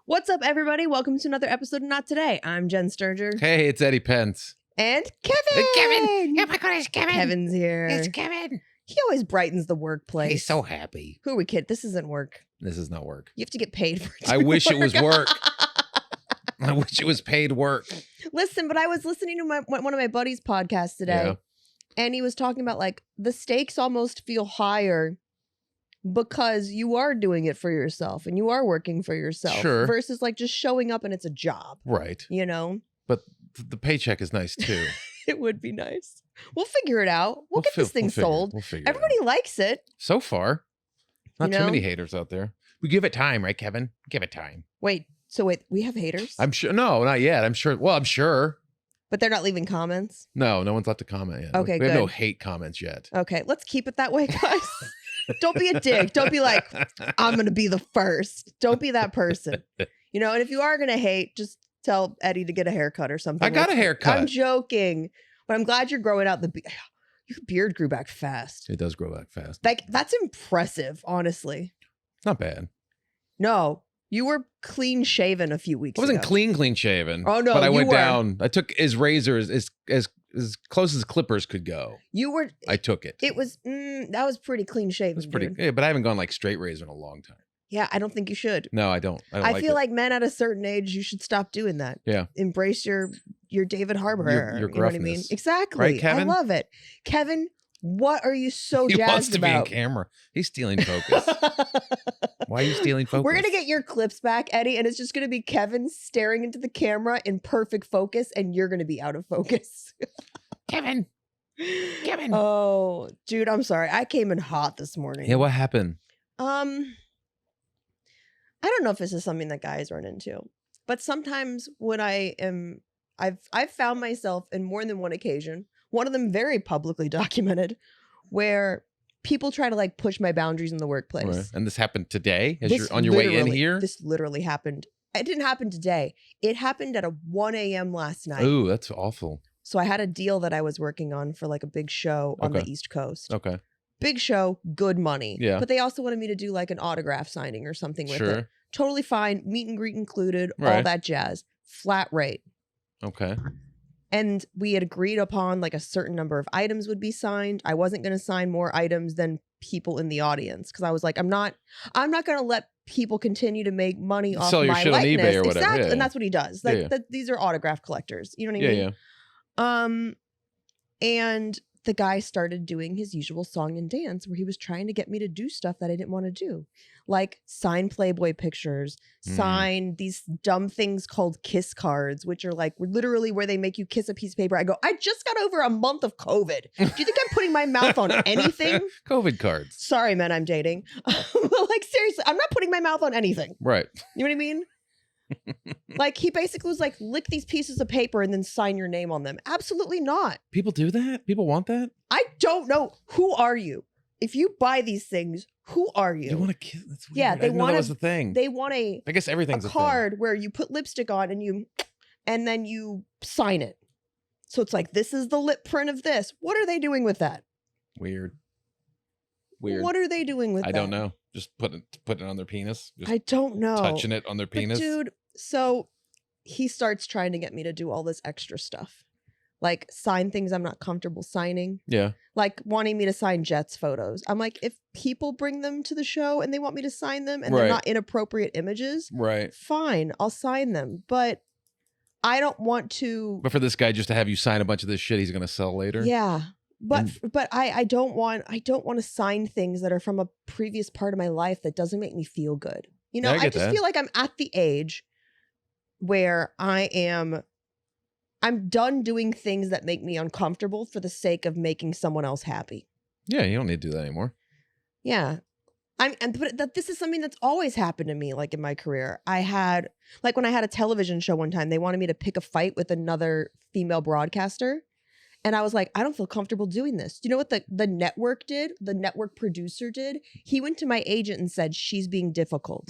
What's up, everybody? Welcome to another episode of Not Today. I'm Jen Sturger. Hey, it's Eddie Pence. And Kevin! Hey, Kevin! Oh my God, it's Kevin! Kevin's here. It's Kevin! He always brightens the workplace. He's so happy. Who are we kidding? This isn't work. This is not work. You have to get paid for it. I wish it was work. I wish it was paid work. Listen, but I was listening to one of my buddies' podcasts today, and he was talking about like the stakes almost feel higher because you are doing it for yourself and you are working for yourself versus like just showing up and it's a job. Right. You know? But the paycheck is nice too. It would be nice. We'll figure it out. We'll get this thing sold. We'll figure Everybody likes it. So far. Not too many haters out there. We give it time, right, Kevin? Give it time. Wait, we have haters? I'm sure. No, not yet. I'm sure. Well, I'm sure. But they're not leaving comments? No one's left a comment yet. Okay, we have no hate comments yet. Okay, let's keep it that way, guys. Don't be a dick. Don't be like, I'm going to be the first. Don't be that person. You know, and if you are going to hate, just tell Eddie to get a haircut or something. I got a haircut. I'm joking. But I'm glad you're growing out your beard grew back fast. It does grow back fast. Like, that's impressive, honestly. It's not bad. No, you were clean shaven a few weeks ago. I wasn't clean shaven. Oh, no, but I went down. I took his razor as close as clippers could go. I took it. It was, that was pretty clean shaven. It was pretty, yeah, but I haven't gone like straight razor in a long time. Yeah, I don't think you should. No, I don't. I feel like men at a certain age, you should stop doing that. Yeah. Embrace your David Harbour. Your you know what I mean? Exactly. Right, Kevin? I love it. Kevin, what are you so he jazzed wants to about? be in camera. He's stealing focus. Why are you stealing focus? We're going to get your clips back, Eddie, and it's just going to be Kevin staring into the camera in perfect focus, and you're going to be out of focus. Kevin. Oh, dude, I'm sorry. I came in hot this morning. Yeah, what happened? I don't know if this is something that guys run into, but sometimes when I've found myself in more than one occasion, one of them very publicly documented, where people try to like push my boundaries in the workplace. Right. And this happened today as you're on your way in here? This literally happened. It didn't happen today. It happened at 1 a.m. last night. Ooh, that's awful. So I had a deal that I was working on for like a big show on the East Coast. Okay. Big show, good money. Yeah. But they also wanted me to do like an autograph signing or something with it. Totally fine. Meet and greet included. All that jazz. Flat rate. Okay. And we had agreed upon like a certain number of items would be signed. I wasn't going to sign more items than people in the audience because I was like, I'm not going to let people continue to make money off my shit likeness. on eBay or whatever. Exactly. Yeah. And that's what he does. Like these are autograph collectors. You know what I mean? Yeah. And the guy started doing his usual song and dance where he was trying to get me to do stuff that I didn't want to do. Like sign Playboy pictures, sign these dumb things called kiss cards, which are like literally where they make you kiss a piece of paper. I go, I just got over a month of COVID. Do you think I'm putting my mouth on anything? COVID cards. Sorry, man, I'm dating. Like seriously, I'm not putting my mouth on anything. Right. You know what I mean? Like he basically was like, lick these pieces of paper and then sign your name on them. Absolutely not. People do that? People want that? I don't know. Who are you? If you buy these things, who are you? You want to kiss? That's weird. Yeah, they want that was the thing. They want I guess everything's a card where you put lipstick on and then you sign it. So it's like, this is the lip print of this. What are they doing with that? Weird. What are they doing with that? I don't know. Just put it on their penis. Just I don't know. Touching it on their penis. But dude, so he starts trying to get me to do all this extra stuff. Like sign things I'm not comfortable signing. Yeah. Like wanting me to sign Jets photos. I'm like, if people bring them to the show and they want me to sign them and they're not inappropriate images, fine, I'll sign them. But I don't want to. But for this guy just to have you sign a bunch of this shit he's gonna sell later. Yeah. But I don't want to sign things that are from a previous part of my life that doesn't make me feel good. You know, I just feel like I'm at the age where I'm done doing things that make me uncomfortable for the sake of making someone else happy. Yeah, you don't need to do that anymore. Yeah. But this is something that's always happened to me, like in my career. I had, like when I had a television show one time, they wanted me to pick a fight with another female broadcaster. And I was like, I don't feel comfortable doing this. Do you know what the network did? The network producer did? He went to my agent and said, she's being difficult.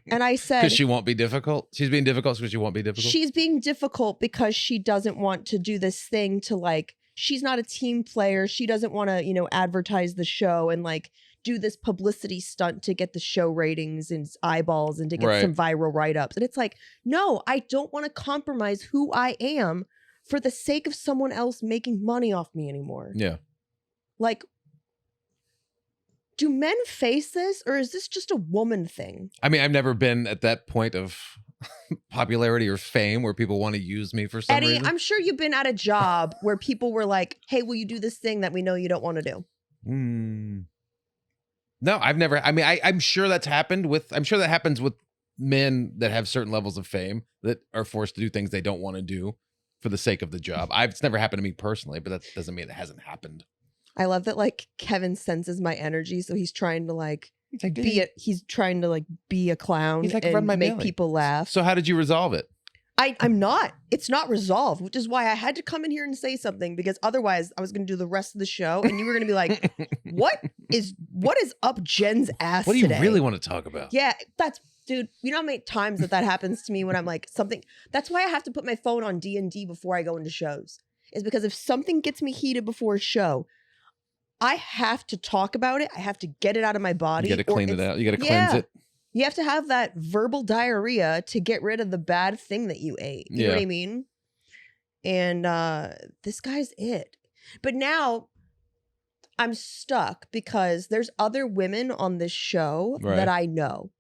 And I said, because she won't be difficult. She's being difficult because she won't be difficult. She's being difficult because she doesn't want to do this thing to like, she's not a team player. She doesn't want to, advertise the show and like do this publicity stunt to get the show ratings and eyeballs and to get some viral write-ups. And it's like, no, I don't want to compromise who I am for the sake of someone else making money off me anymore. Yeah. Like, do men face this, or is this just a woman thing? I mean, I've never been at that point of popularity or fame where people want to use me for some reason. I'm sure you've been at a job where people were like, hey, will you do this thing that we know you don't want to do? No, I've never. I mean, I'm sure that's happened with, I'm sure that happens with men that have certain levels of fame that are forced to do things they don't want to do for the sake of the job. It's never happened to me personally, but that doesn't mean it hasn't happened. I love that, like, Kevin senses my energy, so he's trying to like be a clown, he's like, and make people laugh. So how did you resolve it? I'm not. It's not resolved, which is why I had to come in here and say something, because otherwise I was going to do the rest of the show and you were going to be like, what is up Jen's ass What do you today? really want to talk about? Yeah, dude, you know how many times that happens to me when I'm like something. That's why I have to put my phone on D&D before I go into shows, is because if something gets me heated before a show, I have to talk about it. I have to get it out of my body. You got to clean it out. You got to cleanse it. You have to have that verbal diarrhea to get rid of the bad thing that you ate. You know what I mean? And this guy's it. But now I'm stuck because there's other women on this show that I know.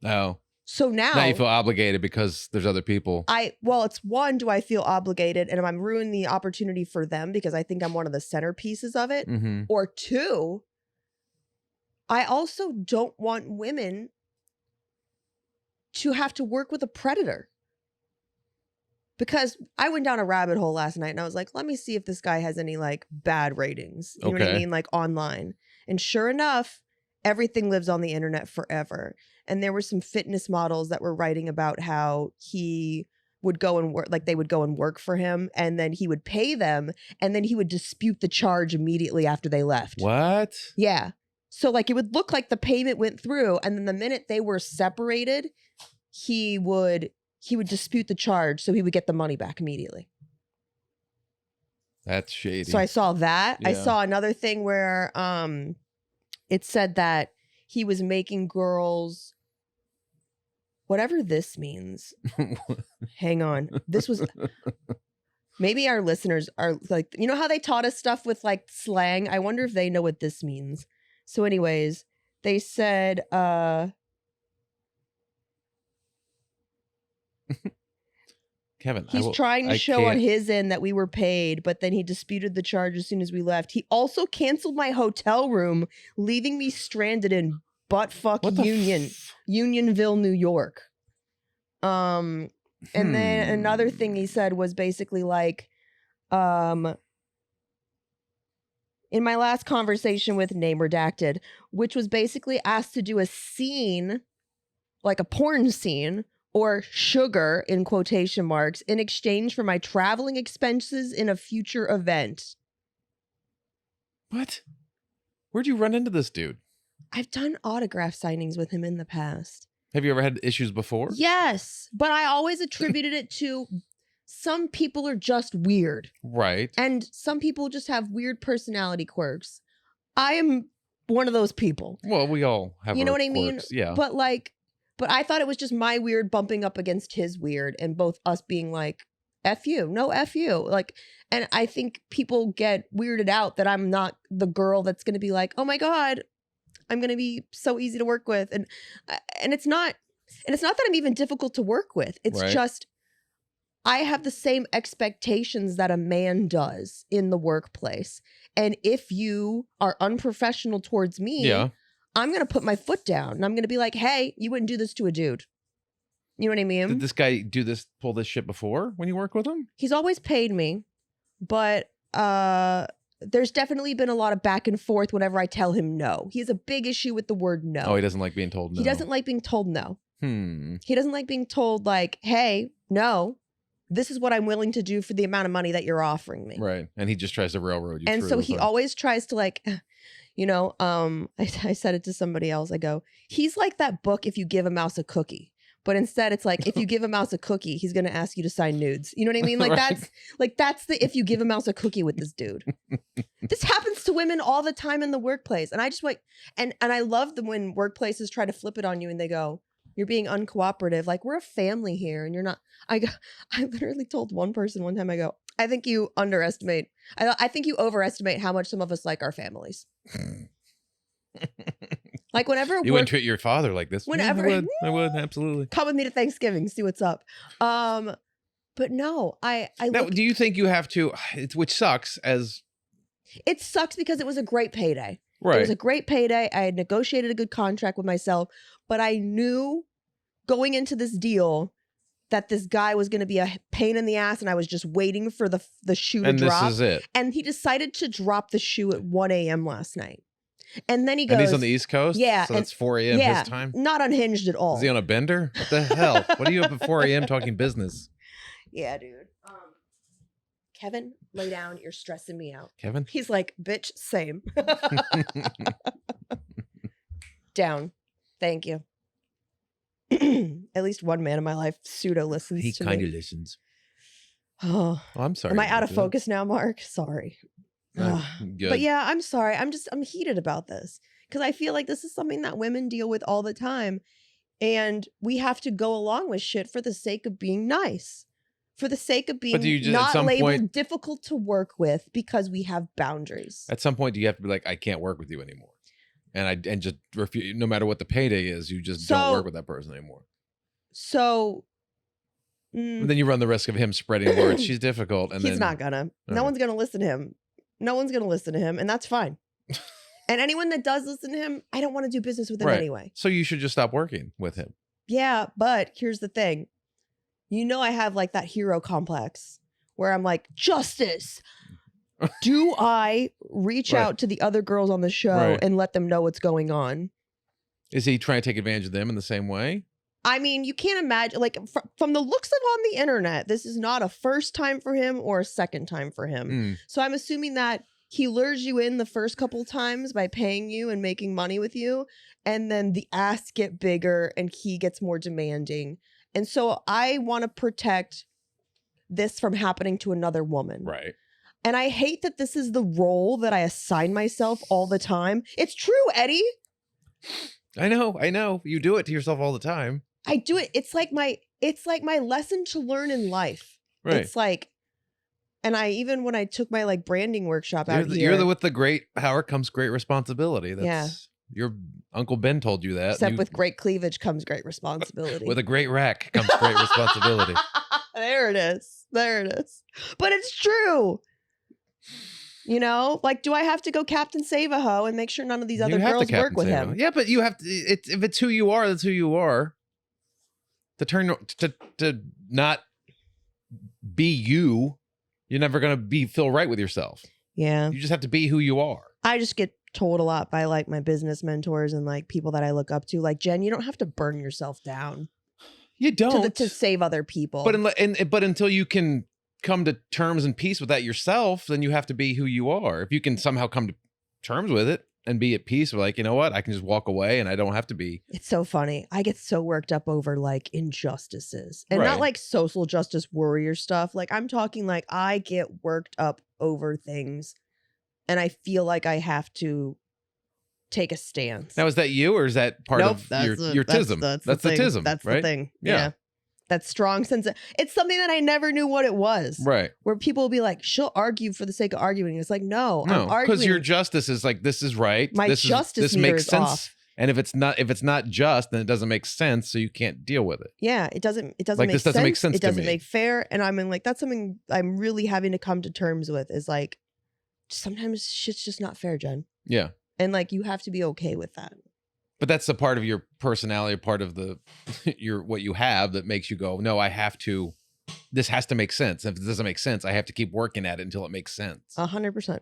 Oh. So now you feel obligated because there's other people. It's one, do I feel obligated and I'm ruining the opportunity for them because I think I'm one of the centerpieces of it? Mm-hmm. Or two, I also don't want women to have to work with a predator. Because I went down a rabbit hole last night and I was like, let me see if this guy has any like bad ratings. You know what I mean? Like online. And sure enough, everything lives on the internet forever. And there were some fitness models that were writing about how he would go and work, like they would go and work for him and then he would pay them and then he would dispute the charge immediately after they left. What? Yeah. So like it would look like the payment went through and then the minute they were separated, he would dispute the charge so he would get the money back immediately. That's shady. So I saw that. Yeah. I saw another thing where it said that he was making girls, whatever this means. Hang on. This was, maybe our listeners are like, you know how they taught us stuff with like slang? I wonder if they know what this means. So anyways, they said, Kevin, he's trying to show on his end that we were paid, but then he disputed the charge as soon as we left. He also canceled my hotel room, leaving me stranded in buttfuck Unionville, New York. And then another thing he said was basically like, in my last conversation with name redacted, which was basically asked to do a scene, like a porn scene, or sugar in quotation marks, in exchange for my traveling expenses in a future event. What? Where'd you run into this dude? I've done autograph signings with him in the past. Have you ever had issues before? Yes, but I always attributed it to some people are just weird. Right. And some people just have weird personality quirks. I am one of those people. Well, we all have You know what I quirks. mean? Yeah. But I thought it was just my weird bumping up against his weird and both us being like, F you, no F you. Like, and I think people get weirded out that I'm not the girl that's going to be like, oh my God, I'm going to be so easy to work with. And it's not that I'm even difficult to work with. It's just, I have the same expectations that a man does in the workplace. And if you are unprofessional towards me, I'm going to put my foot down and I'm going to be like, hey, you wouldn't do this to a dude. You know what I mean? Did this guy pull this shit before when you work with him? He's always paid me, but there's definitely been a lot of back and forth whenever I tell him no. He has a big issue with the word no. Oh, he doesn't like being told no. He doesn't like being told no. He doesn't like being told like, hey, no, this is what I'm willing to do for the amount of money that you're offering me. Right. And he just tries to railroad you and through. So he always tries to like, you know, I said it to somebody else. I go, he's like that book if you give a mouse a cookie. But instead, it's like, if you give a mouse a cookie, he's going to ask you to sign nudes. You know what I mean? Like Right. that's the if you give a mouse a cookie with this dude. This happens to women all the time in the workplace. And I just like, and I love them when workplaces try to flip it on you and they go, you're being uncooperative. Like, we're a family here and you're not. I literally told one person one time, I go, I think you underestimate. I think you overestimate how much some of us like our families. Like whenever you wouldn't treat your father like this. Whenever I would absolutely come with me to Thanksgiving, see what's up. But no, I now, do you think you have to? Which sucks as it sucks because it was a great payday. right. It was a great payday. I had negotiated a good contract with myself, but I knew going into this deal that this guy was going to be a pain in the ass, and I was just waiting for the shoe to drop. And this is it. And he decided to drop the shoe at 1 a.m. last night. And then he goes, and he's on the East Coast? Yeah. So that's 4 a.m. Yeah, his time? not unhinged at all. Is he on a bender? What the hell? What are you up at 4 a.m. talking business? Yeah, dude. Kevin, lay down. You're stressing me out. Kevin? He's like, bitch, same. Down. Thank you. At least one man in my life pseudo listens He to kind me. of listens. Oh, I'm sorry. am I out of about that. focus now, Mark? Sorry. Good. But yeah, I'm sorry. I'm heated about this because I feel like this is something that women deal with all the time. And we have to go along with shit for the sake of being nice, for the sake of being do you just, not at some labeled point, difficult to work with because we have boundaries. at some point, do you have to be like, I can't work with you anymore? And just refuse, no matter what the payday is, you just don't work with that person anymore. So And then you run the risk of him spreading word. She's difficult. And he's not gonna. No one's gonna listen to him. No one's gonna listen to him, and that's fine. And anyone that does listen to him, I don't want to do business with him anyway. So you should just stop working with him. Yeah, but here's the thing. You know, I have like that hero complex where I'm like, justice. Do I reach out to the other girls on the show and let them know what's going on? Is he trying to take advantage of them in the same way? I mean, you can't imagine, like, from the looks of on the internet, this is not a first time for him or a second time for him. So I'm assuming that he lures you in the first couple times by paying you and making money with you. And then the asks get bigger and he gets more demanding. And so I want to protect this from happening to another woman. Right. And I hate that this is the role that I assign myself all the time. It's true, Eddie. I know. You do it to yourself all the time. I do it. It's like my lesson to learn in life. Right. It's like, and even when I took my like branding workshop out here. You're with the great power comes great responsibility. That's your Uncle Ben told you that. Except with great cleavage comes great responsibility. With a great rack comes great responsibility. There it is. But it's true. You know, like, do I have to go Captain Save-A-Ho and make sure none of these other girls work with him? Yeah, but you have to. If it's who you are, that's who you are. To not be you, you're never gonna feel right with yourself. Yeah, you just have to be who you are. I just get told a lot by like my business mentors and like people that I look up to, like, Jen, you don't have to burn yourself down. You don't to save other people. But until you can come to terms and peace with that yourself, then you have to be who you are. If you can somehow come to terms with it and be at peace with, like, you know what, I can just walk away and I don't have to be. It's so funny. I get so worked up over like injustices and not like social justice warrior stuff. Like, I'm talking like I get worked up over things and I feel like I have to take a stance. Now, is that you or is that part of your tism? That's the tism. That's right? the thing. Yeah. That strong sense of, it's something that I never knew what it was. Right. Where people will be like, she'll argue for the sake of arguing. It's like, no, I'm arguing. Because your justice is like, this is right. My justice meter makes is sense. off. And if it's not just, then it doesn't make sense. So you can't deal with it. Yeah, it doesn't like, make this sense. doesn't make sense It doesn't to me. make fair. And I'm in like, that's something I'm really having to come to terms with, is like, sometimes shit's just not fair, Jen. Yeah. And like, you have to be okay with that. But that's a part of your personality, a part of what you have that makes you go, no, this has to make sense. If it doesn't make sense, I have to keep working at it until it makes sense. 100%.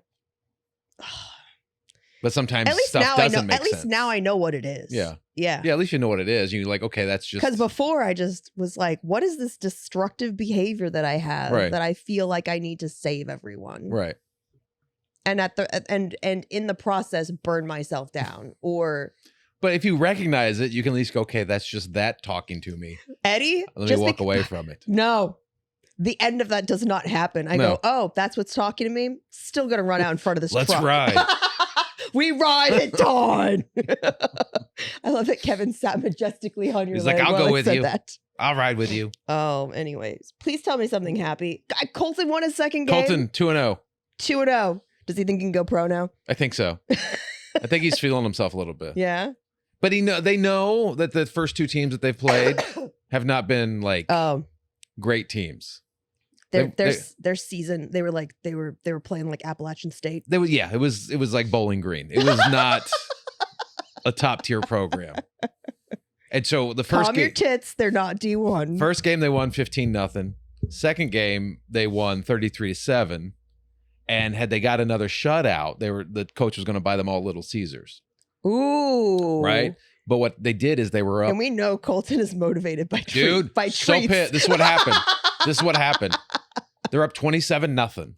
But sometimes at least stuff now doesn't I know. make At least sense. now I know what it is. Yeah. Yeah. Yeah. At least you know what it is. You're like, okay, that's just because before I just was like, what is this destructive behavior that I have that I feel like I need to save everyone? Right. And and in the process burn myself down or But if you recognize it, you can at least go, okay, that's just that talking to me. Eddie, Let me walk away from it. No, the end of that does not happen. I go, oh, that's what's talking to me. Still gonna run out in front of this Let's truck. ride. We ride it, Dawn. I love that Kevin sat majestically on your He's leg like, I'll while go I with said you. that. I'll ride with you. Oh, anyways, please tell me something happy. Colton won his second game. Colton 2-0. 2-0. Does he think he can go pro now? I think so. I think he's feeling himself a little bit. Yeah. But they know that the first two teams that they've played have not been like great teams. Their season, they were playing like Appalachian State. It was like Bowling Green. It was not a top tier program. And so the first Calm your tits, they're not D1. First game they won 15-0. Second game they won 33-7. And had they got another shutout, the coach was going to buy them all Little Caesars. Ooh. Right? But what they did is they were up. And we know Colton is motivated by Dude, by so treats. pissed. This is what happened. They're up 27-0.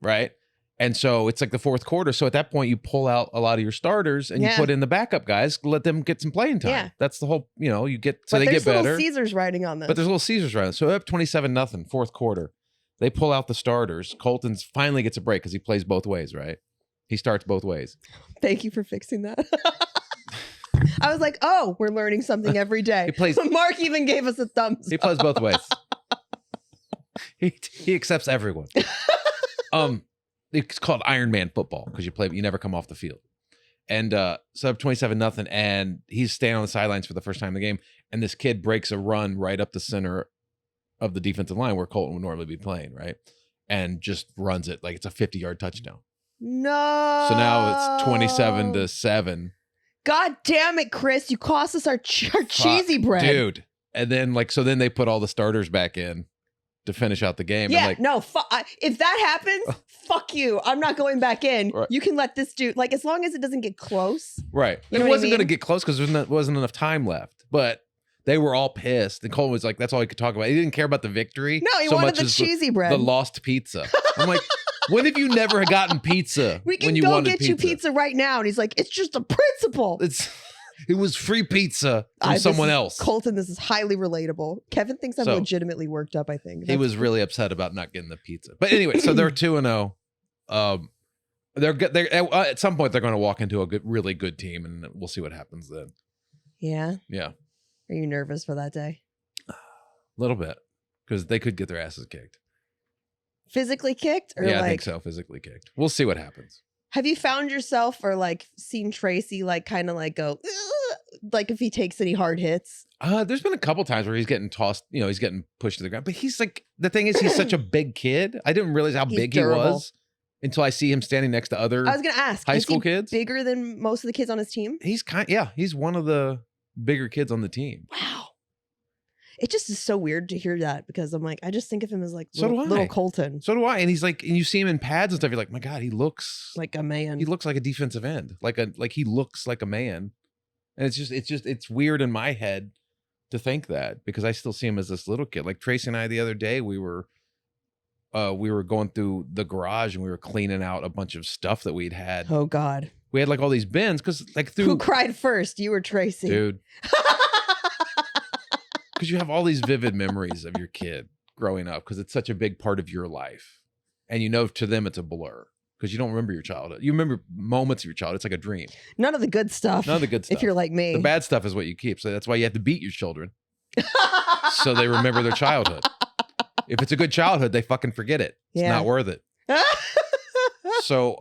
Right? And so it's like the fourth quarter. So at that point, you pull out a lot of your starters and you put in the backup guys, let them get some playing time. Yeah. That's the whole, you get, so they get better. But there's Little Caesars riding on this. But there's Little Caesars riding. So up 27-0, fourth quarter. They pull out the starters. Colton finally gets a break because he plays both ways, right? He starts both ways. Thank you for fixing that. I was like, oh, we're learning something every day. Mark even gave us a thumbs He plays both ways. He accepts everyone. It's called Iron Man football because you never come off the field. And so up 27-0, and he's staying on the sidelines for the first time in the game. And this kid breaks a run right up the center of the defensive line where Colton would normally be playing, right? And just runs it like it's a 50-yard touchdown. No. So now it's 27-7. God damn it, Chris. You cost us our cheesy bread. Dude. And then then they put all the starters back in to finish out the game. Yeah, and no. If that happens, fuck you. I'm not going back in. Right. You can let this dude, as long as it doesn't get close. Right. It wasn't going to get close because there wasn't enough time left. But they were all pissed. And Colton was like, that's all he could talk about. He didn't care about the victory. No, he wanted the cheesy bread. The lost pizza. I'm like, when have you never gotten pizza? We can when you go wanted get pizza? you pizza right now. And he's like, it's just a principle. It was free pizza from someone else. Colton, this is highly relatable. Kevin thinks I'm legitimately worked up, I think. He was really upset about not getting the pizza. But anyway, so they're 2-0. They're at some point they're going to walk into a really good team, and we'll see what happens then. Yeah? Yeah. Are you nervous for that day? A little bit, because they could get their asses kicked. Physically kicked? Or yeah, I think so. Physically kicked. We'll see what happens. Have you found yourself or seen Tracy kind of go, ugh, if he takes any hard hits? There's been a couple times where he's getting tossed, he's getting pushed to the ground. But he's the thing is, he's such a big kid. I didn't realize how big durable. He was until I see him standing next to other I was going to ask, high school kids. Bigger than most of the kids on his team? He's one of the bigger kids on the team. Wow. It just is so weird to hear that because I'm I just think of him as little Colton. So do I. And he's and you see him in pads and stuff. You're like, my God, he looks like a man. He looks like a defensive end. He looks like a man. And it's weird in my head to think that because I still see him as this little kid. Like Tracy and I the other day, we were going through the garage and we were cleaning out a bunch of stuff that we'd had. Oh God. We had all these bins because Who cried first? You or Tracy? Dude. Because you have all these vivid memories of your kid growing up because it's such a big part of your life. And to them it's a blur because you don't remember your childhood. You remember moments of your childhood. It's like a dream. None of the good stuff. None of the good stuff. If you're like me. The bad stuff is what you keep. So that's why you have to beat your children. So they remember their childhood. If it's a good childhood, they fucking forget it. It's not worth it. So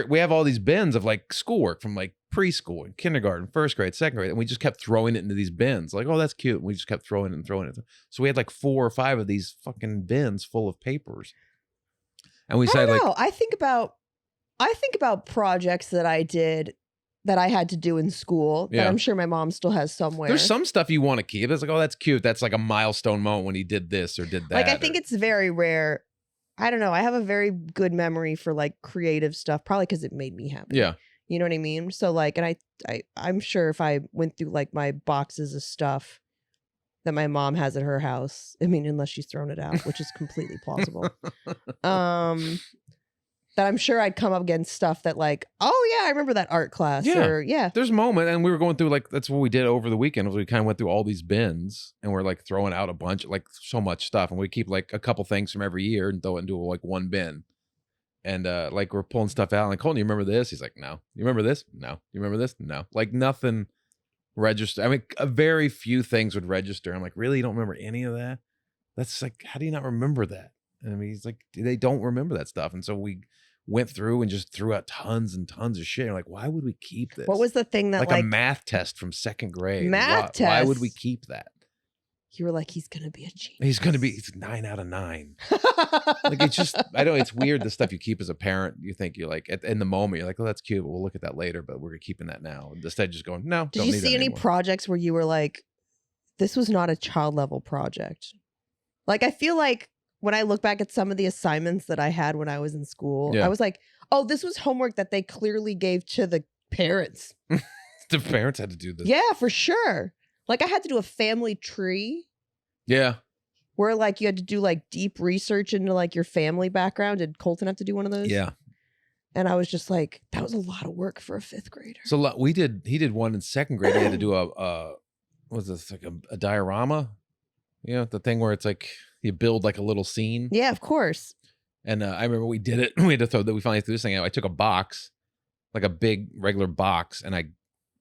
we have all these bins of schoolwork from preschool and kindergarten, first grade, second grade, and we just kept throwing it into these bins. Oh, that's cute. And we just kept throwing it. So we had 4 or 5 of these fucking bins full of papers. And we said I think about projects that I did that I had to do in school that I'm sure my mom still has somewhere. There's some stuff you want to keep. It's that's cute. That's a milestone moment when he did this or did that. I think it's very rare. I don't know. I have a very good memory for creative stuff, probably because it made me happy. Yeah. You know what I mean? So and I'm sure if I went through my boxes of stuff that my mom has at her house, I mean, unless she's thrown it out, which is completely plausible. that I'm sure I'd come up against stuff that like, oh yeah, I remember that art class. Yeah. Or yeah. There's a moment, and we were going through like that's what we did over the weekend. Was we kind of went through all these bins, and we're like throwing out a bunch, like so much stuff, and we keep like a couple things from every year and throw it into like one bin. And like we're pulling stuff out, and like, Colton, you remember this? He's like, no. You remember this? No. You remember this? No. Like nothing registered. I mean, a very few things would register. I'm like, really? You don't remember any of that? That's like, how do you not remember that? And I mean, he's like, they don't remember that stuff. And so we went through and just threw out tons and tons of shit. You're like, why would we keep this? What was the thing that like a math test from second grade? Math test? Why would we keep that? You were like, he's gonna be a genius. He's gonna be. It's 9 out of 9. Like it's just. I know it's weird. The stuff you keep as a parent, you think you're like in the moment, you're like, oh, that's cute. But we'll look at that later. But we're keeping that now. Instead, of just going, no. Did you see any projects where you were like, this was not a child level project? Like I feel like when I look back at some of the assignments that I had when I was in school, I was like, oh, this was homework that they clearly gave to the parents. The parents had to do this. Yeah, for sure. Like I had to do a family tree. Yeah. Where like you had to do like deep research into like your family background. Did Colton have to do one of those? Yeah. And I was just like, that was a lot of work for a 5th grader. So he did one in second grade. He had to do what was this, like a diorama? You know, the thing where it's like you build like a little scene. Yeah, of course. And I remember we did it. We had to throw that. We finally threw this thing out. I took a box, like a big regular box, and I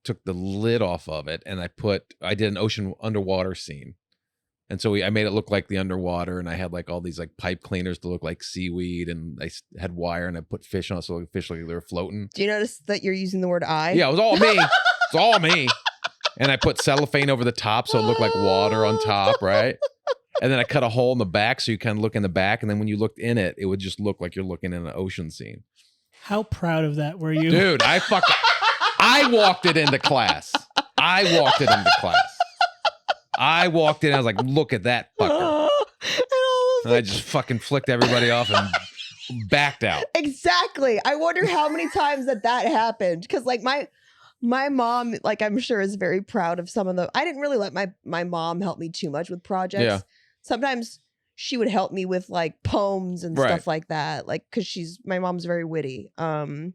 took the lid off of it, and I did an ocean underwater scene. And so I made it look like the underwater, and I had like all these like pipe cleaners to look like seaweed, and I had wire, and I put fish on it so like fish like they were floating. Do you notice that you're using the word I? Yeah, it was all me. It's all me. And I put cellophane over the top so it looked like water on top, right? And then I cut a hole in the back so you kind of look in the back, and then when you looked in it, it would just look like you're looking in an ocean scene. How proud of that were you? Dude, I walked it into class. I walked in, I was like, look at that fucker. And I just fucking flicked everybody off and backed out. Exactly. I wonder how many times that happened. Because like my mom, like I'm sure is very proud of some of the, I didn't really let my mom help me too much with projects. Yeah. Sometimes she would help me with like poems and stuff like that. Like, cause my mom's very witty. And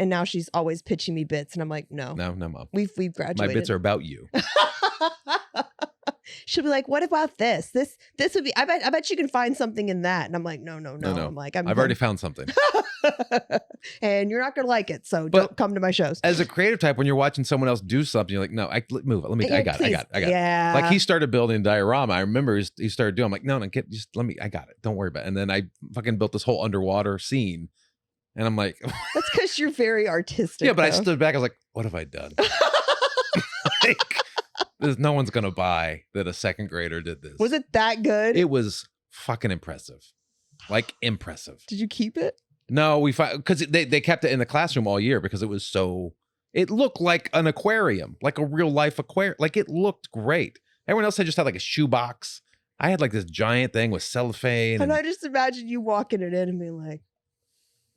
now she's always pitching me bits, and I'm like, no, mom. We've graduated. My bits are about you. She'll be like, what about this? This would be, I bet you can find something in that. And I'm like, no. I'm like, I've already found something. And you're not going to like it. So don't come to my shows. As a creative type, when you're watching someone else do something, you're like, no, move it. I got it. Yeah. Like he started building a diorama. I remember he started doing, I'm like, no, I got it. Don't worry about it. And then I fucking built this whole underwater scene. And I'm like, that's because you're very artistic. Yeah, but I stood back. I was like, what have I done? Like, no one's going to buy that a second grader did this. Was it that good? It was fucking impressive. Like, impressive. Did you keep it? No, because they kept it in the classroom all year because it looked like an aquarium, like a real life aquarium. Like, it looked great. Everyone else just had like a shoebox. I had like this giant thing with cellophane. And I just imagine you walking it in and being like,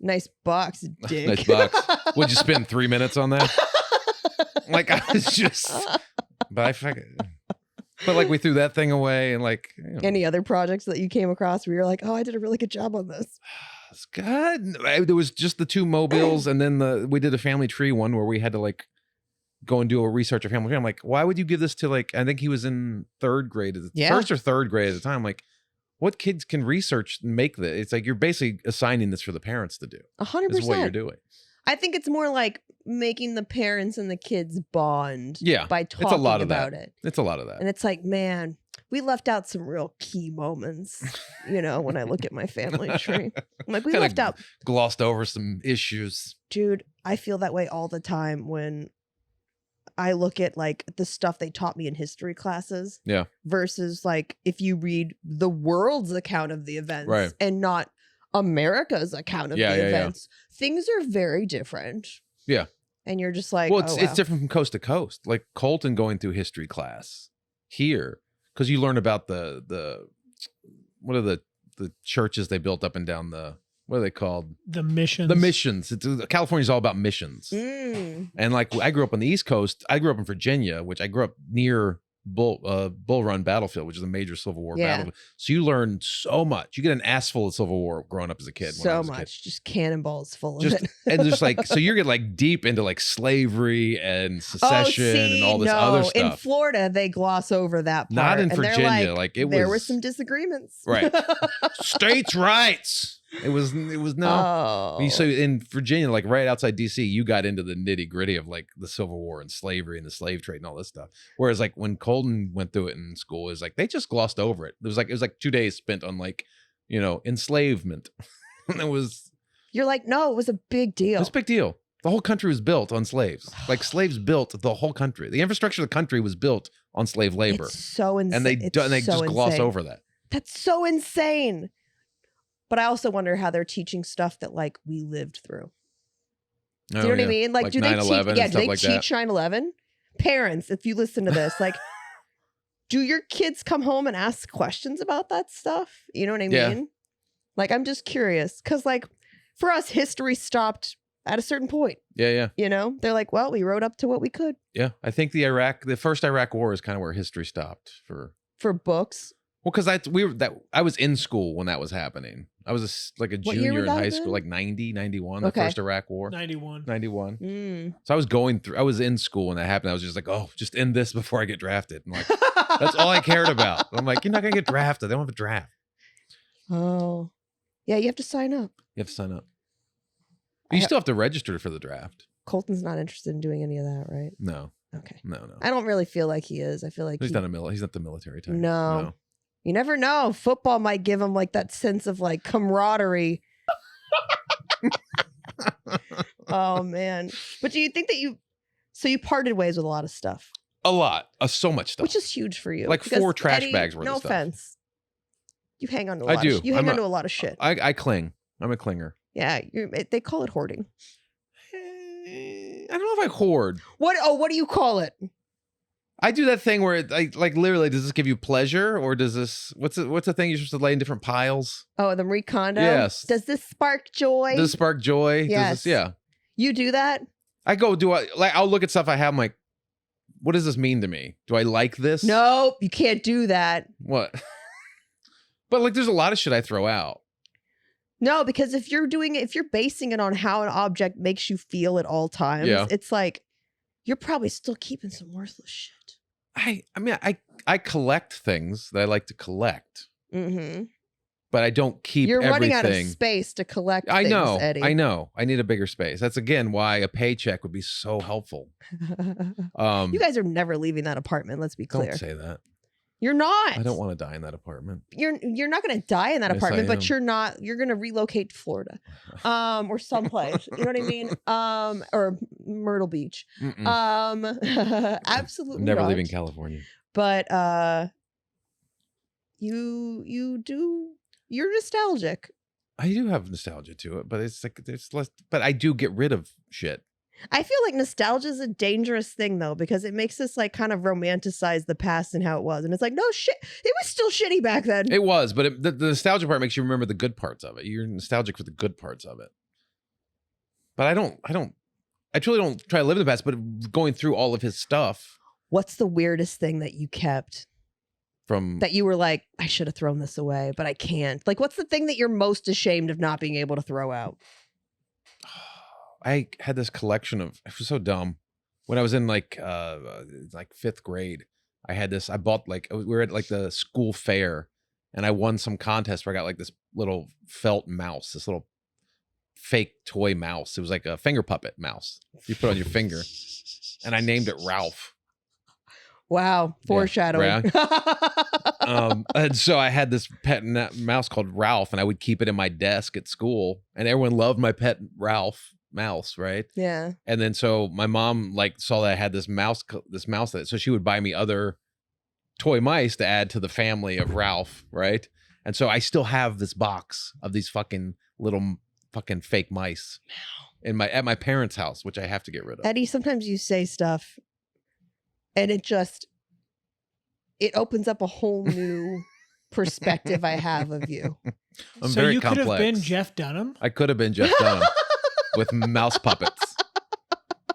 nice box, dick. Nice box. Would you spend 3 minutes on that? Like I was just, but like we threw that thing away, and like any other projects that you came across where you're like, oh, I did a really good job on this. It's good. There was just the 2 mobiles, and then we did a family tree one where we had to like go and do a research of family tree. I'm like, why would you give this to like? I think he was in 3rd grade, first or 3rd grade at the time. Like, what kids can research and make this? It's like you're basically assigning this for the parents to do. 100%. Is what you're doing. I think it's more like making the parents and the kids bond. Yeah, by talking about it. It's a lot of that. And it's like, man, we left out some real key moments. When I look at my family tree, I'm like, we left out, glossed over some issues. Dude, I feel that way all the time when I look at like the stuff they taught me in history classes. Yeah. Versus like if you read the world's account of the events and not America's account of the events, things are very different. Yeah. And you're just like, well, it's different from coast to coast. Like Colton going through history class here, because you learn about the what are the churches they built up and down what are they called? The missions. The missions. California's all about missions. And like I grew up on the East Coast. I grew up in Virginia, which I grew up near Bull Run battlefield, which is a major Civil War Yeah. battlefield. So you learn so much. You get an ass full of Civil War growing up as a kid. when I So was a kid. much, just cannonballs full of Just it. and just like so you're getting like deep into like slavery and secession and all this other stuff. In Florida, they gloss over that part. Not in and they're Virginia. Like, it there was were some disagreements. right. States' rights. It was no. Oh. So in Virginia, like right outside DC, you got into the nitty gritty of like the Civil War and slavery and the slave trade and all this stuff. Whereas like when Colton went through it in school, it was like they just glossed over it. It was like 2 days spent on like, enslavement. And You're like, no, it was a big deal. it was a big deal. The whole country was built on slaves. Like slaves built the whole country. The infrastructure of the country was built on slave labor. It's so insane. And they just gloss over that. That's so insane. But I also wonder how they're teaching stuff that like we lived through. Do you know what I mean? Like do they teach? Yeah, do they teach 9/11? Parents, if you listen to this, like, do your kids come home and ask questions about that stuff? You know what I mean? Yeah. Like, I'm just curious because, like, for us, history stopped at a certain point. Yeah. They're like, well, we wrote up to what we could Yeah. I think the first Iraq war is kind of where history stopped for books. Well, because I was in school when that was happening. I was a What year junior would in that high have school, been? like 90, 91, Okay. the first Iraq war. 91. 91. Mm. So I was in school when that happened. I was just like, oh, just end this before I get drafted. And like, that's all I cared about. I'm like, you're not going to get drafted. They don't have a draft. Oh, yeah, you have to sign up. You have to sign up. But you still have to register for the draft. Colton's not interested in doing any of that, right? No, Okay. no. I don't really feel like he is. I feel like He's not the military type. No. You never know. Football might give him like that sense of like camaraderie. Oh man. But do you think that you parted ways with a lot of stuff? A lot. So much stuff. Which is huge for you. Like because 4 trash Eddie, bags worth no of stuff. offense. You hang on to a I lot do. of you hang I'm on to a lot of shit. I cling. I'm a clinger. Yeah, they call it hoarding. I don't know if I hoard. What do you call it? I do that thing where like literally, does this give you pleasure or does this, what's the thing you're supposed to lay in different piles? Oh, the Marie Kondo? Yes. Does this spark joy? Does it spark joy? Yes. Yeah. You do that? I'll look at stuff I have. I'm like, what does this mean to me? Do I like this? Nope, you can't do that. What? But like, there's a lot of shit I throw out. No, because if you're basing it on how an object makes you feel at all times, Yeah. it's like you're probably still keeping some worthless shit. I collect things that I like to collect, Mm-hmm. but I don't keep You're everything. running out of space to collect I things, know. Eddie. I know. I need a bigger space. That's again why a paycheck would be so helpful. You guys are never leaving that apartment, let's be clear. Don't say that. You're not. I don't want to die in that apartment. You're not going to die in that Yes, I apartment, but am. you're going to relocate to Florida. Or someplace. You know what I mean? Or Myrtle Beach. Mm-mm. Absolutely I'm never not. leaving California. But you're nostalgic. I do have nostalgia to it, but it's like there's less. But I do get rid of shit. I feel like nostalgia is a dangerous thing though, because it makes us like kind of romanticize the past and how it was. And it's like, no shit, it was still shitty back then. It was, but the nostalgia part makes you remember the good parts of it. You're nostalgic for the good parts of it. But I truly don't try to live in the past, but going through all of his stuff. What's the weirdest thing that you kept From that you were like, I should have thrown this away, but I can't? Like, what's the thing that you're most ashamed of not being able to throw out? I had this collection of, it was so dumb. When I was in like 5th grade, I bought we were at like the school fair and I won some contest where I got like this little felt mouse, this little fake toy mouse. It was like a finger puppet mouse you put on your finger. And I named it Ralph. Wow. Foreshadowing. And so I had this pet mouse called Ralph and I would keep it in my desk at school and everyone loved my pet Ralph mouse, right? Yeah. And then so my mom like saw that I had this mouse so she would buy me other toy mice to add to the family of Ralph, right? And so I still have this box of these fucking little fucking fake mice at my parents' house, which I have to get rid of. Eddie, sometimes you say stuff and it opens up a whole new perspective I have of you. I'm so very you complex. could have been Jeff Dunham? I could have been Jeff Dunham with mouse puppets.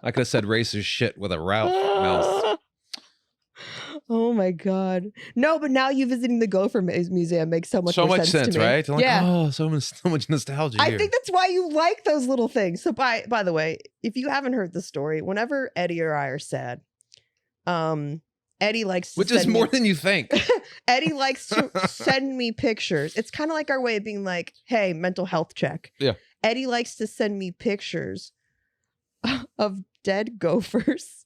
I could have said racist shit with a Ralph mouse. Oh my my God. No, but now you visiting the Gopher Museum makes so much more sense to me. right? Like, yeah. oh, so much nostalgia I here. think that's why you like those little things. So by the way, if you haven't heard the story, whenever Eddie or I are sad, Eddie likes to Which is more than you think. Eddie likes to send me pictures. It's kind of like our way of being like, hey, mental health check. Yeah. Eddie likes to send me pictures of dead gophers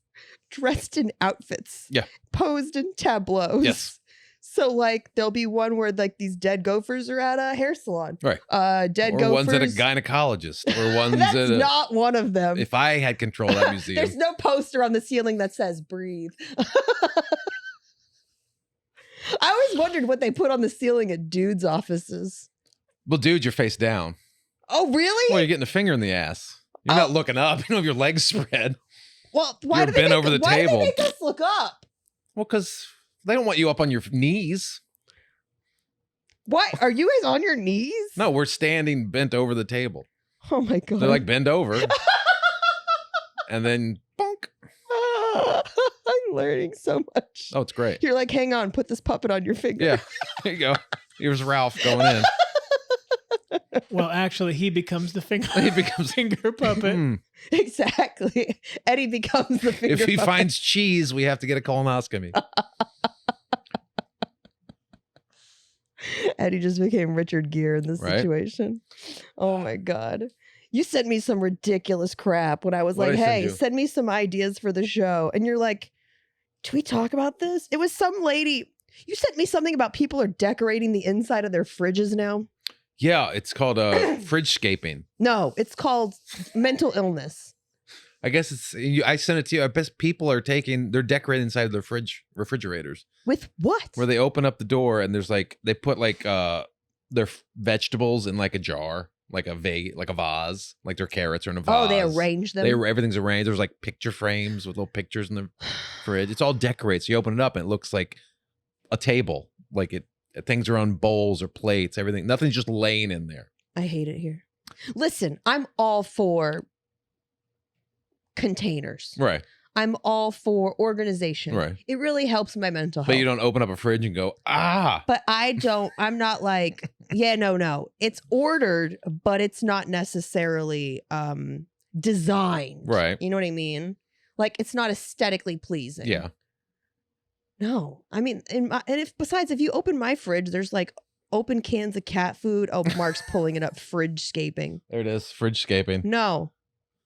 dressed in outfits. Yeah. Posed in tableaus. Yes. So like there'll be one where like these dead gophers are at a hair salon. Right. Dead or gophers. one's at a gynecologist. Or one's That's at a... not one of them. If I had control of that museum. There's no poster on the ceiling that says breathe. I always wondered what they put on the ceiling at dudes' offices. Well, dude, you're face down. Oh, really? Well, you're getting a finger in the ass. You're not looking up. You don't have your legs spread. Well, why You're do they bent make, over the why table. do they make us look up? Well, because they don't want you up on your knees. Why are you guys on your knees? No, we're standing bent over the table. Oh my God. They're like bend over. And then bonk. I'm learning so much. Oh, it's great. You're like, hang on, put this puppet on your finger. Yeah. There you go. Here's Ralph going in. Well, actually, he becomes the finger. He becomes finger puppet. Hmm. Exactly. Eddie becomes the finger If he puppet. finds cheese, we have to get a colonoscopy. Eddie just became Richard Gere in this Right. situation. Oh my God. You sent me some ridiculous crap when I was What'd like, I send hey, you? send me some ideas for the show. And you're like, do we talk about this? It was some lady. You sent me something about people are decorating the inside of their fridges now. Yeah, it's called fridgescaping. No, it's called mental illness. I guess it's. I sent it to you. I bet people are they're decorating inside their refrigerators. With what? Where they open up the door and there's like they put like their vegetables in like a jar, like a vase, like their carrots are in a vase. Oh, they arrange them? Everything's arranged. There's like picture frames with little pictures in the fridge. It's all decorated. So you open it up and it looks like a table. Like things are on bowls or plates, everything. Nothing's just laying in there. I hate it here. Listen, I'm all for containers. Right. I'm all for organization. Right. It really helps my mental health. But you don't open up a fridge and go, ah. But I'm not like, yeah, no. It's ordered, but it's not necessarily designed. Right. You know what I mean? Like it's not aesthetically pleasing. Yeah. No. I mean, if you open my fridge, there's like open cans of cat food. Oh, Mark's pulling it up. Fridgescaping. There it is. Fridgescaping. No.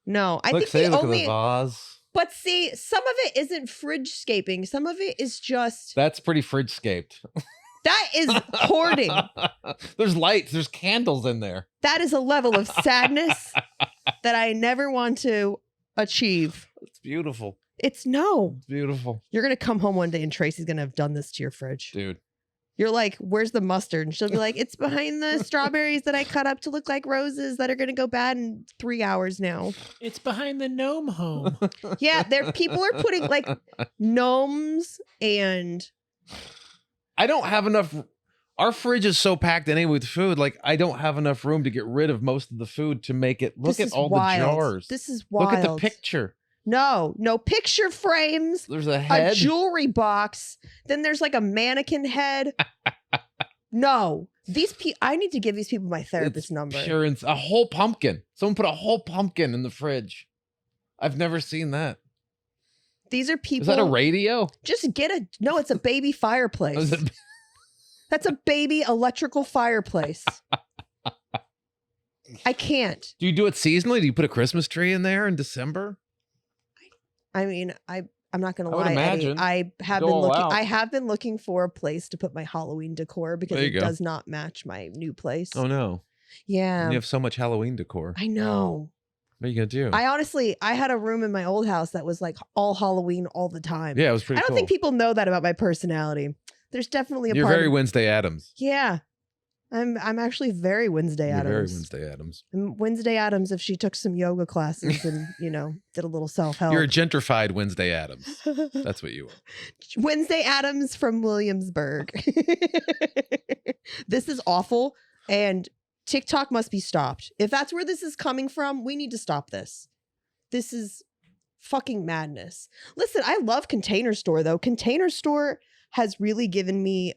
I Look, think look at the vase. But see, some of it isn't fridgescaping. Some of it is just That's pretty fridgescaped. that is hoarding. There's lights. There's candles in there. That is a level of sadness that I never want to achieve. It's beautiful. It's Beautiful. You're going to come home one day and Tracy's going to have done this to your fridge. Dude. You're like, where's the mustard? And she'll be like, it's behind the strawberries that I cut up to look like roses that are going to go bad in 3 hours now. It's behind the gnome home. Yeah, people are putting like gnomes and... I don't have enough. Our fridge is so packed anyway with food. Like, I don't have enough room to get rid of most of the food to make it. Look This at is all wild. the jars. This is wild. Look at the picture. No picture frames. There's a head. A jewelry box. Then there's like a mannequin head. No, I need to give these people my therapist number. Pure a whole pumpkin. Someone put a whole pumpkin in the fridge. I've never seen that. These are people. Is that a radio? Just no, it's a baby fireplace. That's a baby electrical fireplace. I can't. Do you do it seasonally? Do you put a Christmas tree in there in December? I mean, I'm not gonna I would lie, imagine. Eddie. I have been looking for a place to put my Halloween decor because There it you go. does not match my new place. Oh no. Yeah. You have so much Halloween decor. I know. What are you gonna do? I had a room in my old house that was like all Halloween all the time. Yeah, it was pretty I don't cool. think people know that about my personality. There's definitely a You're part very of, Wednesday Addams. Yeah. I'm actually very Wednesday You're Addams. very Wednesday Addams. I'm Wednesday Addams if she took some yoga classes and, did a little self-help. You're a gentrified Wednesday Addams. That's what you are. Wednesday Addams from Williamsburg. This is awful and TikTok must be stopped. If that's where this is coming from, we need to stop this. This is fucking madness. Listen, I love Container Store though. Container Store has really given me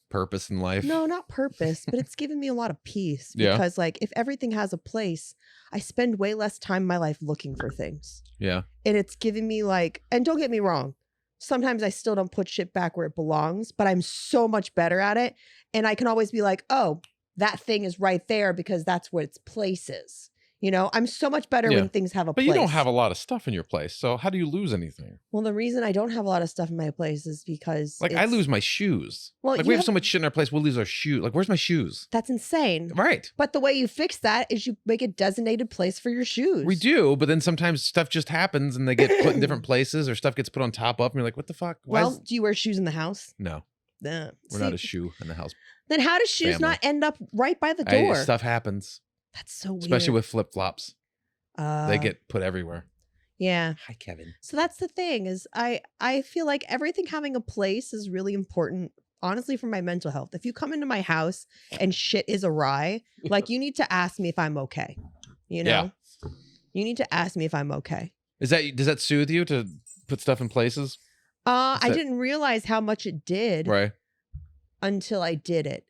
Purpose in life. no, not purpose, but it's given me a lot of peace Yeah. because like if everything has a place, I spend way less time in my life looking for things. Yeah. And it's given me like, and don't get me wrong, sometimes I still don't put shit back where it belongs, but I'm so much better at it. And I can always be like, oh, that thing is right there because that's where its place is. You know, I'm so much better Yeah. when things have a But place. you don't have a lot of stuff in your place. So how do you lose anything? Well, the reason I don't have a lot of stuff in my place is because Like I lose my shoes. Well, like you we have have- so much shit in our place, we'll lose our shoes. Like where's my shoes? That's insane. Right. But the way you fix that is you make a designated place for your shoes. We do, but then sometimes stuff just happens and they get put in different places or stuff gets put on top of and you're like, what the fuck? Why Well, is... do you wear shoes in the house? No, We're we're not a shoe in the house. Then how does shoes family. not end up right by the Hey, door? stuff happens, That's so weird. especially with flip-flops. Uh, They get put everywhere. yeah. Hi, Kevin. So that's the thing is I feel like everything having a place is really important, honestly, for my mental health. If you come into my house and shit is awry, like you need to ask me if I'm okay. You know? Yeah. You need to ask me if I'm okay. Does that soothe you to put stuff in places? I that- didn't realize how much it did Right. until I did it.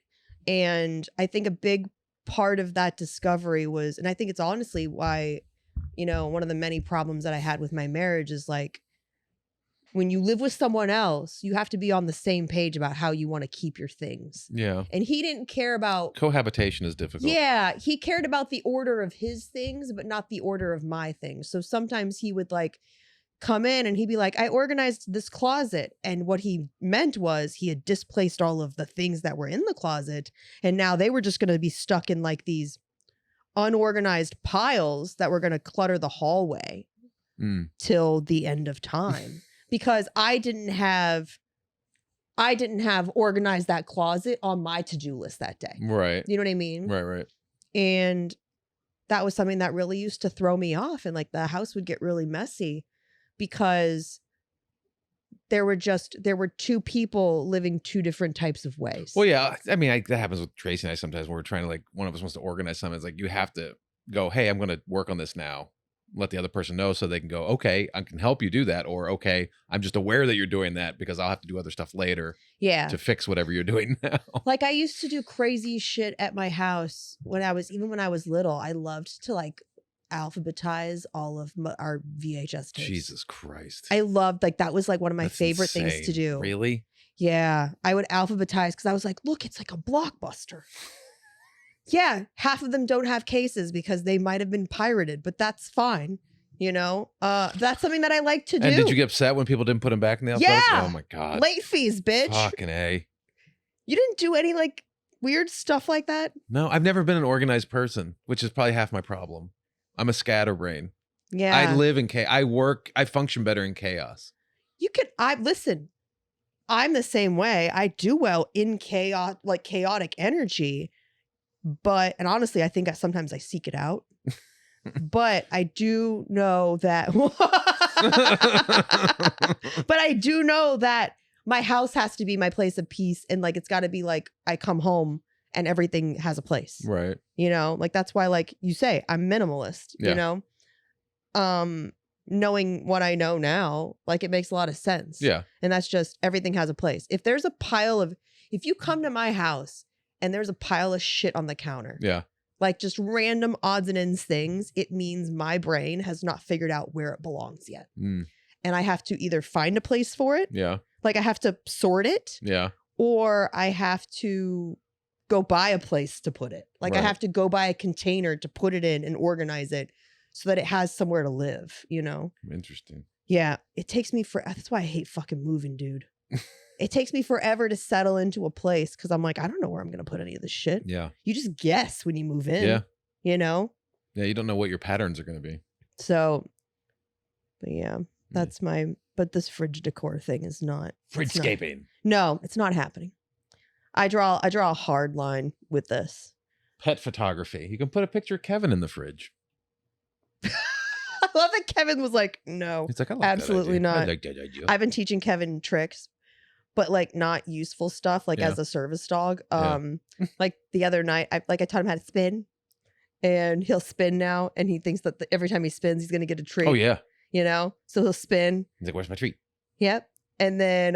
And I think a big part of that discovery was, and I think it's honestly why, you know, one of the many problems that I had with my marriage is like, when you live with someone else, you have to be on the same page about how you want to keep your things. Yeah. And he didn't care about, Cohabitation is difficult. yeah, he cared about the order of his things, but not the order of my things. So sometimes he would like come in and he'd be like, I organized this closet. And what he meant was he had displaced all of the things that were in the closet. And now they were just going to be stuck in like these unorganized piles that were going to clutter the hallway Mm. till the end of time. Because I didn't have organized that closet on my to-do list that day. Right. You know what I mean? Right. And that was something that really used to throw me off. And like the house would get really messy because there were two people living two different types of ways. Well, yeah. I mean, that happens with Tracy and I sometimes when we're trying to like, one of us wants to organize something. It's like, you have to go, hey, I'm going to work on this now. Let the other person know so they can go, okay, I can help you do that. Or, okay, I'm just aware that you're doing that because I'll have to do other stuff later Yeah. to fix whatever you're doing now. Like I used to do crazy shit at my house when I was little. I loved to like alphabetize all of our VHS tapes. Jesus Christ. I loved like that was like one of my That's favorite things insane. to do. Really? Yeah, I would alphabetize because I was like, look, it's like a Blockbuster. Yeah, half of them don't have cases because they might have been pirated, but that's fine. You know, that's something that I like to do. And did you get upset when people didn't put them back in the alphabet? Yeah. Oh my God. late fees, bitch? Fucking A. You didn't do any like weird stuff like that? No, I've never been an organized person, which is probably half my problem. I'm a scatterbrain. Yeah, I live in chaos. I function better in chaos. you could. Listen. I'm the same way. I do well in chaos, like chaotic energy, but and honestly, I think sometimes I seek it out. But I do know that. But I do know that my house has to be my place of peace, and like it's got to be like I come home and everything has a place. Right. You know, like that's why, like you say, I'm minimalist. Yeah. You know, knowing what I know now, like it makes a lot of sense. Yeah. And that's just everything has a place. If there's a pile of, if you come to my house and there's a pile of shit on the counter, Yeah. like just random odds and ends things, it means my brain has not figured out where it belongs yet. Mm. And I have to either find a place for it, Yeah. like I have to sort it, Yeah. or I have to go buy a place to put it. Like I Right. have to go buy a container to put it in and organize it so that it has somewhere to live, you know? Interesting. Yeah. It takes me that's why I hate fucking moving, dude. It takes me forever to settle into a place because I'm like, I don't know where I'm going to put any of this shit. Yeah. You just guess when you move in, Yeah. you know? Yeah. You don't know what your patterns are going to be. So, but yeah, that's but this fridge decor thing is not. it's not- Fridgescaping. No, it's not happening. I draw a hard line with this. Pet photography. You can put a picture of Kevin in the fridge. I love that Kevin was like, no, It's like, I like absolutely that idea. I not. like that idea. I've been teaching Kevin tricks, but like not useful stuff, like Yeah. as a service dog. Yeah. Like the other night, I taught him how to spin, and he'll spin now, and he thinks that every time he spins, he's gonna get a treat. Oh, yeah. You know, so he'll spin. He's like, where's my treat? Yep. And then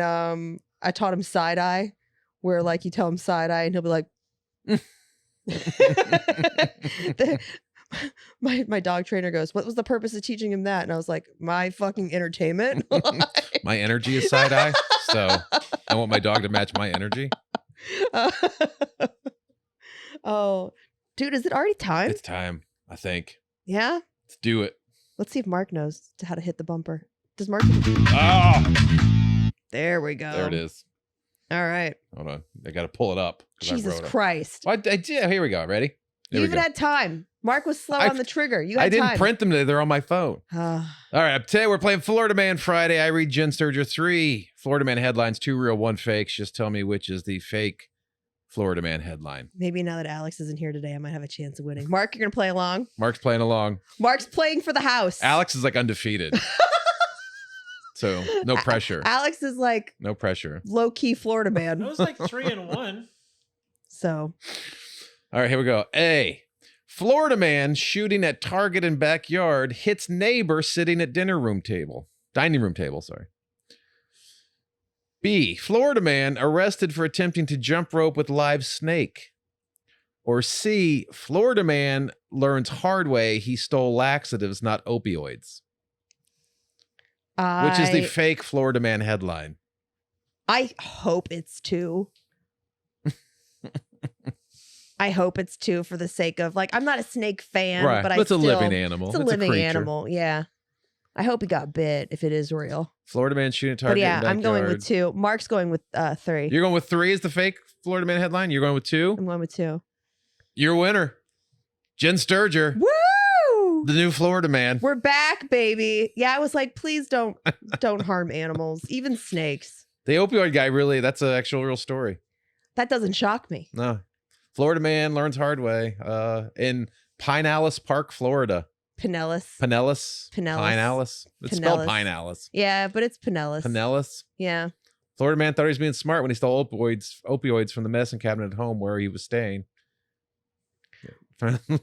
I taught him side eye, where like you tell him side eye and he'll be like, my dog trainer goes, what was the purpose of teaching him that? And I was like, my fucking entertainment. My energy is side eye, so I want my dog to match my energy. Oh, dude, is it already time? It's time, I think. Yeah. Let's do it. Let's see if Mark knows how to hit the bumper. Does Mark? Oh, There we go. there it is. All right. Hold on, I got to pull it up. 'Cause I Jesus wrote it. Christ. Well, I did. Here we go. Ready? There You we even go. had time. Mark was slow on the trigger. You had I didn't time. print them today. They're on my phone. All right. Today we're playing Florida Man Friday. I read Jen Sturger 3 Florida Man headlines, 2 real, 1 fakes. Just tell me which is the fake Florida Man headline. Maybe now that Alex isn't here today, I might have a chance of winning. Mark, you're going to play along? Mark's playing along. Mark's playing for the house. Alex is like undefeated. So no pressure. Alex is like No pressure. low-key Florida man. It was like 3-1. So All right, here we go. A. Florida man shooting at target in backyard hits neighbor sitting at dining room table. Sorry. B. Florida man arrested for attempting to jump rope with live snake. Or C. Florida man learns hard way he stole laxatives, not opioids. Which is the fake Florida man headline? I hope it's 2. I hope it's 2 for the sake of like I'm not a snake fan, Right, but it's a living animal. It's a living creature. animal. Yeah. I hope he got bit if it is real. Florida man shooting at But target yeah, in I'm going backyard. with 2. Mark's going with 3. You're going with 3 as the fake Florida man headline? You're going with 2? I'm going with 2. Your winner, Jen Sturger, Woo! the new Florida man. We're back, baby. Yeah, I was like, please don't harm animals, even snakes. The opioid guy, really, that's an actual real story. That doesn't shock me. No. Florida man learns hard way in Pinellas Park, Florida. Pinellas. Pinellas? Pinellas. Pinellas. It's spelled Pinellas. Pinellas. Yeah, but it's Pinellas. Pinellas. Yeah. Florida man thought he was being smart when he stole opioids from the medicine cabinet at home where he was staying.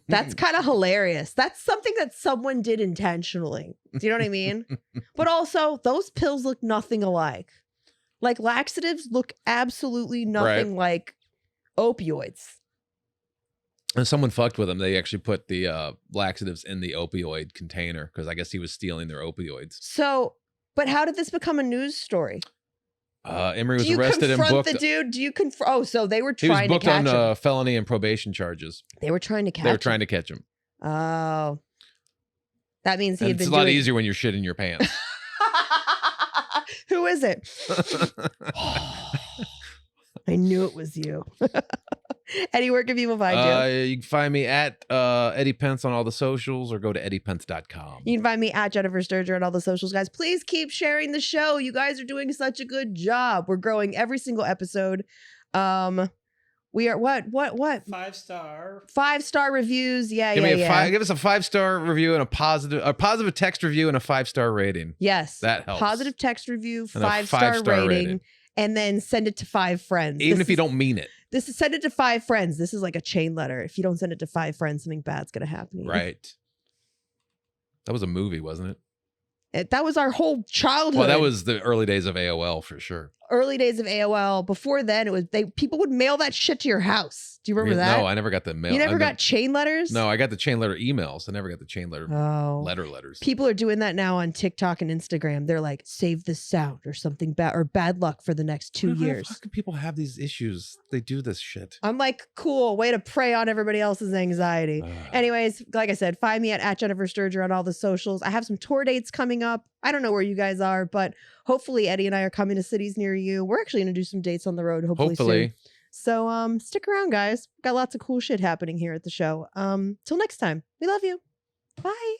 That's kind of hilarious. That's something that someone did intentionally. Do you know what I mean? But also, those pills look nothing alike. Like laxatives look absolutely nothing like opioids. And someone fucked with him. They actually put the laxatives in the opioid container because I guess he was stealing their opioids. So, but how did this become a news story? Emery was Do you arrested and confront booked. the dude? Do you confront? Oh, so they were He was trying to booked catch him. on felony and probation charges. They were trying to catch They were him. trying to catch him. Oh. That means he And had it's been a lot doing... easier when you're shitting your pants. Who is it? I knew it was you. Eddie, where can people find you? You can find me at Eddie Pence on all the socials or go to eddiepence.com. You can find me at Jennifer Sturger on all the socials, guys. Please keep sharing the show. You guys are doing such a good job. We're growing every single episode. We are what? 5-star. 5-star reviews. Yeah, Give yeah. give us a 5-star review and a positive text review and a 5-star rating. Yes. That helps. Positive text review, And a 5-star 5-star rating, and then send it to 5 friends. Even if you don't mean it. This is send it to 5 friends. This is like a chain letter. If you don't send it to 5 friends, something bad's gonna happen to you. Right. That was a movie, wasn't it? That was our whole childhood. Well, that was the early days of AOL for sure. Early days of AOL. Before then, it was people would mail that shit to your house. Do you remember that? No, I never got the mail. You never got chain letters? No, I got the chain letter emails. I never got the chain letter letters. People are doing that now on TikTok and Instagram. They're like, save this sound or something bad or bad luck for the next 2 years. How can people have these issues? They do this shit. I'm like, cool, way to prey on everybody else's anxiety. Anyways, like I said, find me at Jennifer Sturger on all the socials. I have some tour dates coming up. I don't know where you guys are, but hopefully Eddie and I are coming to cities near you. We're actually going to do some dates on the road, hopefully soon. So stick around, guys. Got lots of cool shit happening here at the show. Till next time. We love you. Bye.